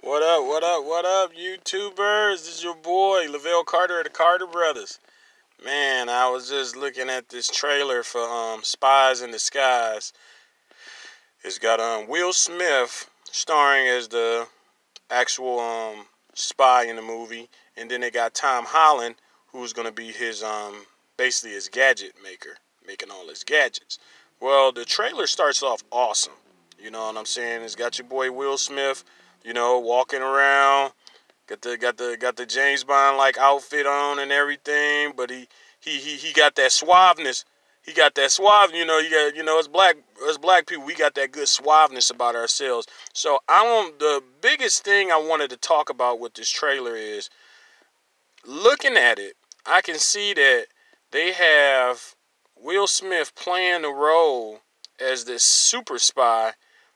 What up, what up, what up, YouTubers? This is your boy, Lavelle Carter of the Carter Brothers. Man, I was just looking at this trailer for Spies in the Skies. It's got Will Smith starring as the actual spy in the movie, and then they got Tom Holland, who's gonna be his basically his gadget maker, making all his gadgets. Well, the trailer starts off awesome. You know what I'm saying? It's got your boy Will Smith, walking around, got the James Bond like outfit on and everything, but he got that suaveness. He got that suave, as black people, we got that good suaveness about ourselves. So the biggest thing I wanted to talk about with this trailer is looking at it, I can see that they have Will Smith playing the role as this super spy,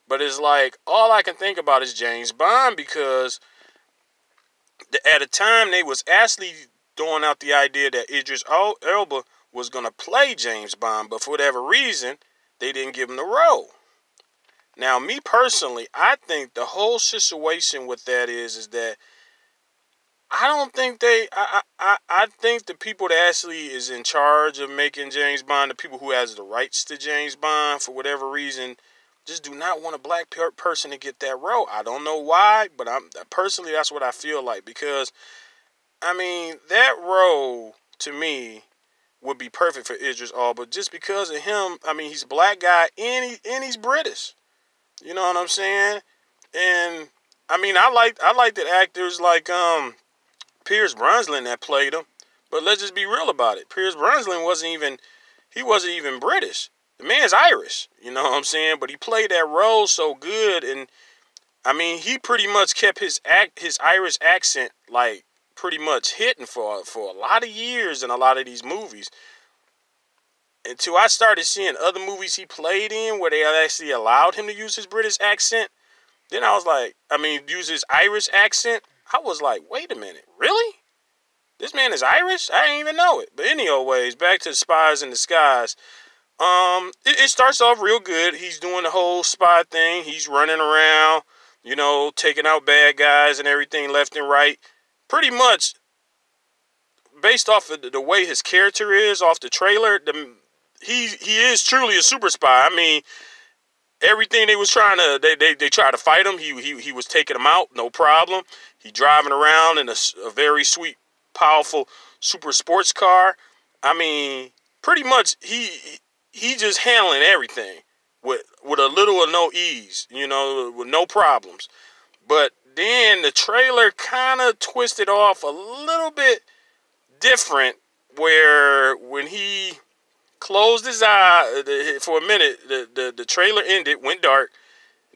but it's like all I can think about is James Bond, because at a time they was actually throwing out the idea that Idris Elba was going to play James Bond, but for whatever reason, they didn't give him the role. Now, me personally, I think the whole situation with that is that I don't think I think the people that actually is in charge of making James Bond, the people who has the rights to James Bond, for whatever reason, just do not want a black person to get that role. I don't know why, but personally, that's what I feel like, because, that role, to me, would be perfect for Idris Elba, just because of him. He's a black guy, and he's British. You know what I'm saying? And, I like that actors like, Pierce Brosnan that played him, but let's just be real about it. Pierce Brosnan wasn't even British. The man's Irish, you know what I'm saying? But he played that role so good, and he pretty much kept his Irish accent like pretty much hitting for a lot of years in a lot of these movies. Until I started seeing other movies he played in where they actually allowed him to use his British accent, then I was like, use his Irish accent. I was like, wait a minute, really? This man is Irish? I didn't even know it. But anyways, back to the Spies in the Skies. It starts off real good. He's doing the whole spy thing. He's running around, taking out bad guys and everything left and right. Pretty much based off of the way his character is off the trailer, he is truly a super spy. Everything they was trying to, they tried to fight him. He was taking them out, no problem. He driving around in a very sweet, powerful super sports car. Pretty much he just handling everything with a little or no ease, with no problems. But then the trailer kind of twisted off a little bit different, where when he closed his eye for a minute, the trailer ended, went dark.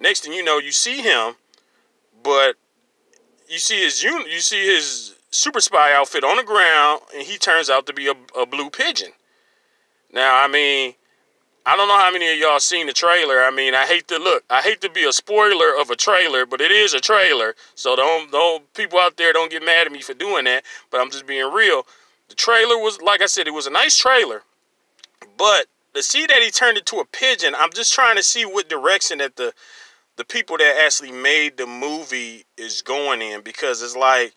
Next thing you know, you see him, but you see his super spy outfit on the ground, and he turns out to be a blue pigeon. Now, I don't know how many of y'all seen the trailer. I hate to be a spoiler of a trailer, but it is a trailer. So don't people out there don't get mad at me for doing that. But I'm just being real. The trailer was, like I said, it was a nice trailer. But to see that he turned into a pigeon, I'm just trying to see what direction that the people that actually made the movie is going in. Because it's like,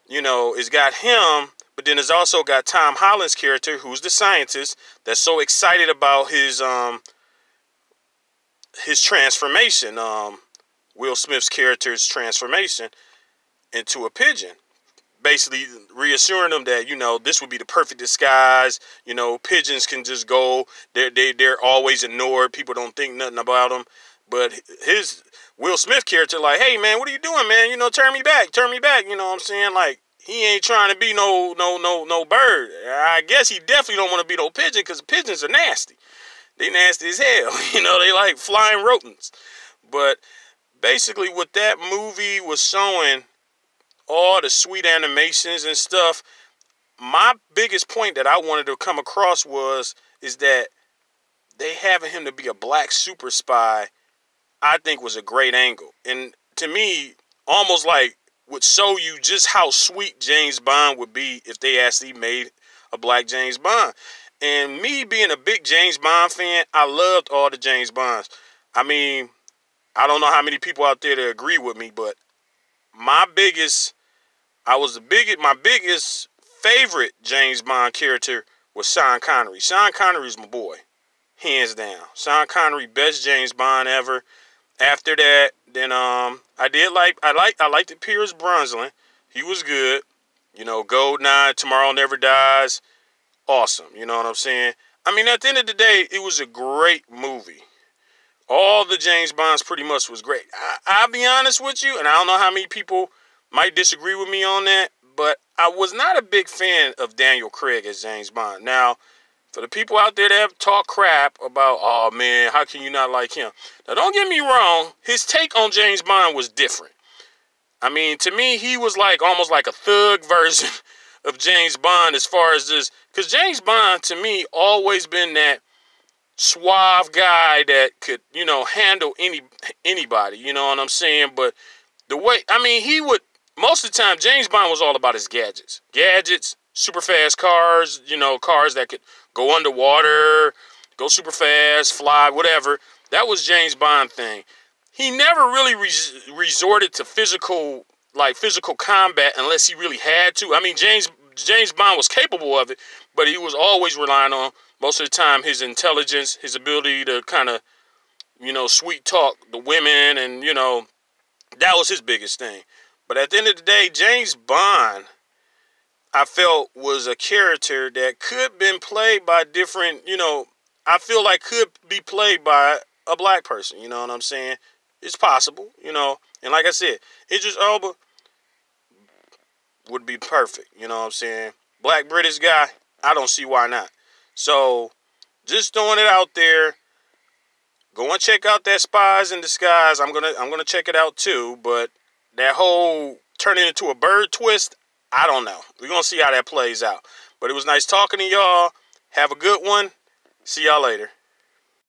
it's got him, but then it's also got Tom Holland's character, who's the scientist, that's so excited about his transformation, Will Smith's character's transformation into a pigeon. Basically reassuring them that, this would be the perfect disguise. Pigeons can just go. They're always ignored. People don't think nothing about them. But his Will Smith character, like, hey, man, what are you doing, man? Turn me back. You know what I'm saying? Like, he ain't trying to be no bird. I guess he definitely don't want to be no pigeon, because pigeons are nasty. They nasty as hell. They like flying rodents. But basically what that movie was showing, all the sweet animations and stuff, my biggest point that I wanted to come across is that they having him to be a black super spy, I think was a great angle. And to me, almost like would show you just how sweet James Bond would be if they actually made a black James Bond. And me being a big James Bond fan, I loved all the James Bonds. I don't know how many people out there that agree with me, but my biggest, my biggest favorite James Bond character was Sean Connery. Sean Connery's my boy, hands down. Sean Connery, best James Bond ever. After that, then I liked Pierce Brosnan. He was good. You know, Goldeneye, Tomorrow Never Dies, awesome. You know what I'm saying? I mean, at the end of the day, it was a great movie. All the James Bonds pretty much was great. I'll be honest with you, and I don't know how many people might disagree with me on that, but I was not a big fan of Daniel Craig as James Bond. Now, for the people out there that have talked crap about, oh man, how can you not like him? Now, don't get me wrong, his take on James Bond was different. I mean, to me, he was like almost like a thug version of James Bond as far as this, because James Bond to me always been that suave guy that could, you know, handle anybody, you know what I'm saying? But the way, I mean, he would, most of the time, James Bond was all about his gadgets. Gadgets, super fast cars, you know, cars that could go underwater, go super fast, fly, whatever. That was James Bond thing. He never really resorted to physical combat unless he really had to. I mean, James Bond was capable of it, but he was always relying on, most of the time, his intelligence, his ability to kind of, you know, sweet talk the women, and, you know, that was his biggest thing. But at the end of the day, James Bond, I felt, was a character that could have been played by different, you know, I feel like could be played by a black person, you know what I'm saying? It's possible, you know. And like I said, Idris Elba would be perfect, you know what I'm saying? Black British guy, I don't see why not. So, just throwing it out there. Go and check out that Spies in Disguise. I'm gonna check it out too, but that whole turning into a bird twist, I don't know. We're gonna see how that plays out. But it was nice talking to y'all. Have a good one. See y'all later.